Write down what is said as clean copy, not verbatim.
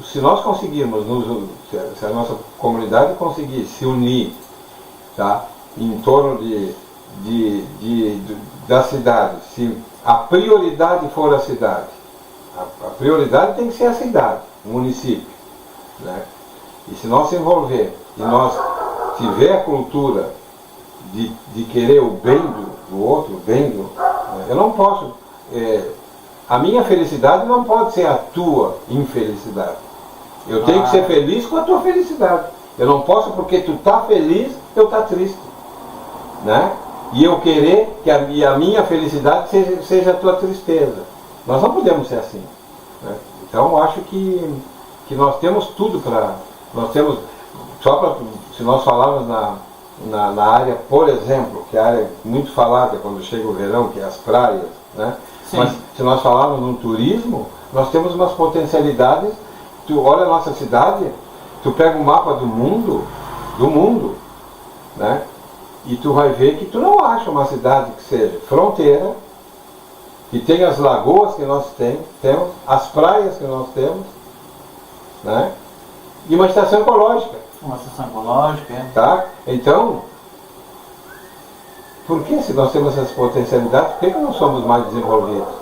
se nós conseguirmos, se a nossa comunidade conseguir se unir, tá, em torno da cidade, se a prioridade for a cidade, a prioridade tem que ser a cidade, o município, né? E se nós se envolver e nós tiver a cultura de querer o bem do outro, o bem do... Eu não posso... a minha felicidade não pode ser a tua infelicidade. Eu tenho que ser feliz com a tua felicidade. Eu não posso, porque tu tá feliz, eu tá triste, né? E eu querer que a minha felicidade seja a tua tristeza. Nós não podemos ser assim, né? Então eu acho que nós temos tudo para... Nós temos... se nós falarmos na área, por exemplo, que é a área muito falada quando chega o verão, que é as praias, né? Sim. Mas se nós falarmos no turismo, nós temos umas potencialidades. Tu olha a nossa cidade, tu pega um mapa do mundo, né? E tu vai ver que tu não acha uma cidade que seja fronteira, que tenha as lagoas que nós temos, as praias que nós temos, né? E uma estação ecológica. Uma estação ecológica, é. Tá? Então, por que, se nós temos essas potencialidades, por que não somos mais desenvolvidos?